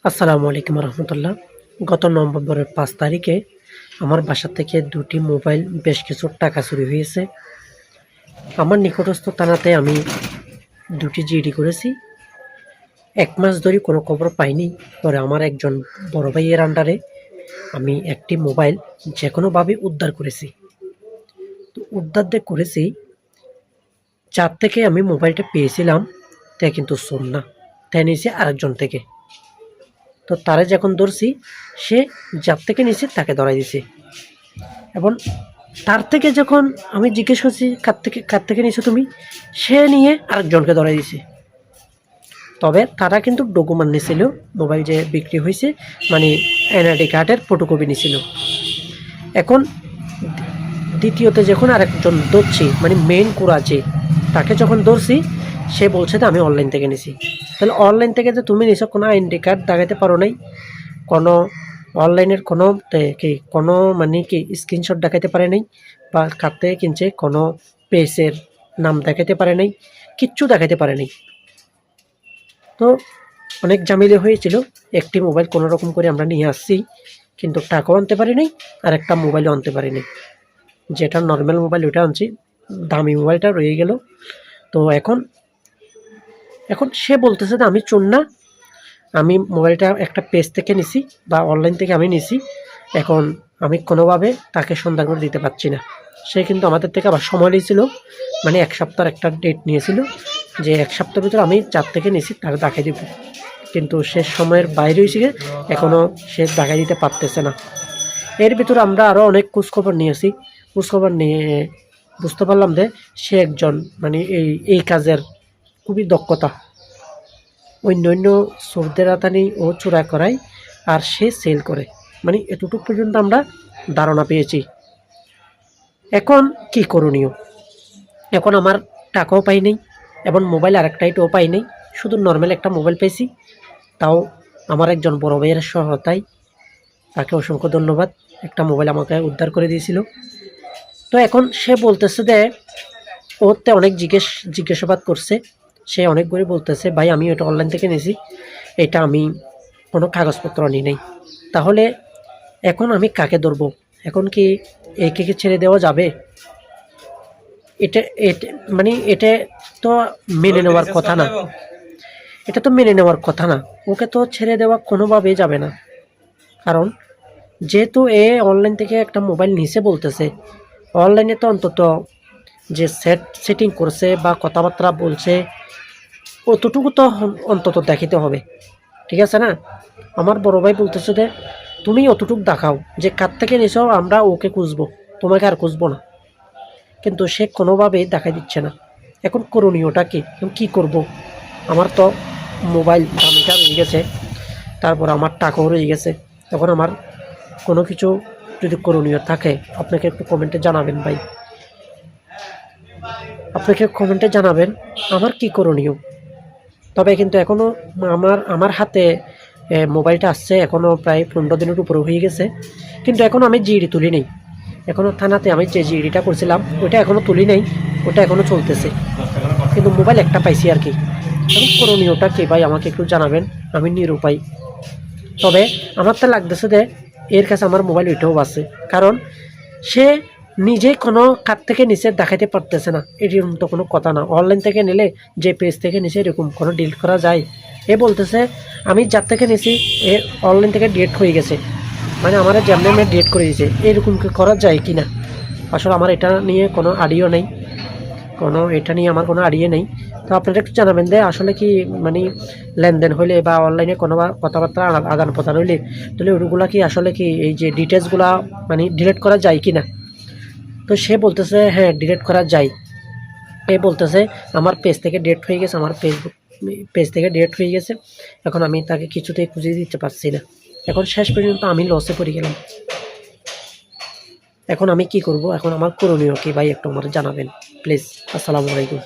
আসসালামু আলাইকুম রহমতুল্লাহ। গত নভেম্বরের 5 তারিখে আমার বাসা থেকে দুটি মোবাইল বেশ কিছু টাকা চুরি হয়েছে। আমার নিকটস্থ থানাতে আমি দুটি জিডি করেছি। 1 মাস ধরে কোনো খবর পাইনি। পরে আমার একজন বড় ভাইয়ের আন্ডারে আমি একটি মোবাইল যে কোনোভাবে উদ্ধার করেছি। তো উদ্ধার যে করেছি, যার থেকে আমি মোবাইলটা পেয়েছিলাম তা কিন্তু চোর না, তাই নিয়েছে আরেকজন থেকে। তো তারে যখন ধরছি, সে যার থেকে নিছে তাকে ধরাই দিছে। এবং তার থেকে যখন আমি জিজ্ঞেস করছি কার থেকে নিছো তুমি, সে নিয়ে আরেকজনকে ধরাই দিছে। তবে তারা কিন্তু ডকুমেন্ট নিছিল, মোবাইল যে বিক্রি হয়েছে মানে এনআইডি কার্ডের ফটোকপি নিছিল। এখন দ্বিতীয়তে যখন আরেকজন ধরছি, মানে মেইন কুরাচে তাকে যখন ধরছি, সে বলছে যে আমি অনলাইন থেকে নিছি। তাহলে অনলাইন থেকে যে তুমি নিছো, কোনো আইডি কার্ড দেখাতে পারো নাই, কোনো অনলাইনের কোনো মানে কি স্ক্রিনশট দেখাতে পারে নাই, বা কার থেকে কিনছে কোনো পেজের নাম দেখাতে পারে নাই, কিচ্ছু দেখাতে পারে নাই। তো অনেক ঝামেলা হয়েছিল। একটি মোবাইল কোনো রকম করে আমরা নিয়ে আসছি, কিন্তু টাকাও আনতে পারি নাই, আর একটা মোবাইলও আনতে পারি নাই। যেটা নর্মাল মোবাইল ওটা আনছি, দামি মোবাইলটা রয়ে গেল। তো এখন সে বলতেছে যে আমি চোর না, আমি মোবাইলটা একটা পেজ থেকে নিছি বা অনলাইন থেকে আমি নিছি। এখন আমি কোনোভাবে তাকে সন্ধান করে দিতে পারছি না। সে কিন্তু আমাদের থেকে আবার সময় নিয়েছিল, মানে 1 সপ্তাহের একটা ডেট নিয়েছিল, যে 1 সপ্তাহের ভিতরে আমি যার থেকে নিছি তাকে দেখাই দিব। কিন্তু সে সময়ের বাইরে হয়েছে, এখনও সে দেখাই দিতে পারতেছে না। এর ভিতরে আমরা আরও অনেক খোঁজখবর নিয়েছি। খোঁজখবর নিয়ে বুঝতে পারলাম যে সে একজন মানে এই কাজের খুবই দক্ষতা। অন্য চোরদের হাতানি ও চোরা করায়, আর সে সেল করে, মানে এতটুকু পর্যন্ত আমরা ধারণা পেয়েছি। এখন কি করণীয়? এখন আমার টাকাও পাই নাই, এবং মোবাইল আরেকটাইটাও পাই নাই, শুধু নর্মাল একটা মোবাইল পেয়েছি। তাও আমার একজন বড় ভাইয়ের সহায়তায়, তাকে অসংখ্য ধন্যবাদ, একটা মোবাইল আমাকে উদ্ধার করে দিয়েছিল। তো এখন সে বলতেছে যে ওতে অনেক জিজ্ঞাসাবাদ করছে। সে অনেক করে বলতেছে, ভাই আমি এটা অনলাইন থেকে নিয়েছি, এটা আমি কোনো কাগজপত্র নিই নাই। তাহলে এখন আমি কাকে ধরবো? এখন কি একে ছেড়ে দেওয়া যাবে? এটা এটা মানে এটা তো মেনে নেওয়ার কথা না। এটা তো মেনে নেওয়ার কথা না। ওকে তো ছেড়ে দেওয়া কোনোভাবেই যাবে না। কারণ যেহেতু এ অনলাইন থেকে একটা মোবাইল নিছে বলতেছে, অনলাইনে তো অন্তত যে সেটিং করছে বা কথাবার্তা বলছে, অতটুকু তো অন্তত দেখাতে হবে, ঠিক আছে না? আমার বড় ভাই বলতেছে যে তুমি অতটুকু দেখাও যে কার থেকে নিছো, আমরা ওকে খুঁজবো, তোমাকে আর খুঁজবো না। কিন্তু সে কোনোভাবেই দেখাই দিচ্ছে না। এখন করণীয়টা কি? কী করব? আমার তো মোবাইল দামিটা রয়ে গেছে, তারপর আমার টাকাও রয়ে গেছে। তখন আমার কোনো কিছু যদি করণীয় থাকে, আপনাকে একটু কমেন্টে জানাবেন ভাই, আপনাকে কমেন্টে জানাবেন আমার কি করণীয়। তবে কিন্তু এখনও আমার হাতে মোবাইলটা আসছে, এখনও প্রায় 15 দিনের উপরে হয়ে গেছে, কিন্তু এখনও আমি জিডি তুলি নেই। এখনও থানাতে আমি যে জিডিটা করছিলাম ওইটা এখনও তুলি নেই, ওটা এখনও চলতেছে, কিন্তু মোবাইল একটা পাইছি আর কি। এখন করণীয়টা কি ভাই আমাকে একটু জানাবেন, আমি নিরুপায়। তবে আমার তো লাগতেছে যে এর কাছে আমার মোবাইল ওইটাও আছে, কারণ সে নিজেই কোনো কার থেকে নিচে দেখাতে পারতেছে না। এরকম তো কোনো কথা না। অনলাইন থেকে নিলে যে পেজ থেকে নিচে এরকম কোনো ডিলিট করা যায়? এ বলতেছে আমি যার থেকে নিছি এ অনলাইন থেকে ডিলিট হয়ে গেছে, মানে আমার যেমন ডিলিট করে দিয়েছে। এরকম কি করা যায় কি না? আসলে আমার এটা নিয়ে কোনো আইডিয়া নেই, এটা নিয়ে আমার কোনো আইডিয়া নেই। তো আপনারা একটু জানাবেন যে আসলে কি মানে লেনদেন হইলে বা অনলাইনে কোনো কথাবার্তা আদান প্রদান হইলে, তাহলে ওইগুলা কি আসলে কি এই যে ডিটেলসগুলা মানে ডিলিট করা যায় কি না? তো সে বলতেছে হ্যাঁ ডিলিট করা যায়। এ বলতেছে আমার পেজ থেকে ডিলিট হয়ে গেছে, আমার ফেসবুক পেজ থেকে ডিলিট হয়ে গেছে। এখন আমি তাকে কিছুতেই খুঁজে দিতে পারছি না। এখন শেষ পর্যন্ত আমি লসে পড়ে গেলাম। এখন আমি কি করব? এখন আমার করণীয় কি ভাই একটু আমার জানাবেন প্লিজ। আসসালামু আলাইকুম।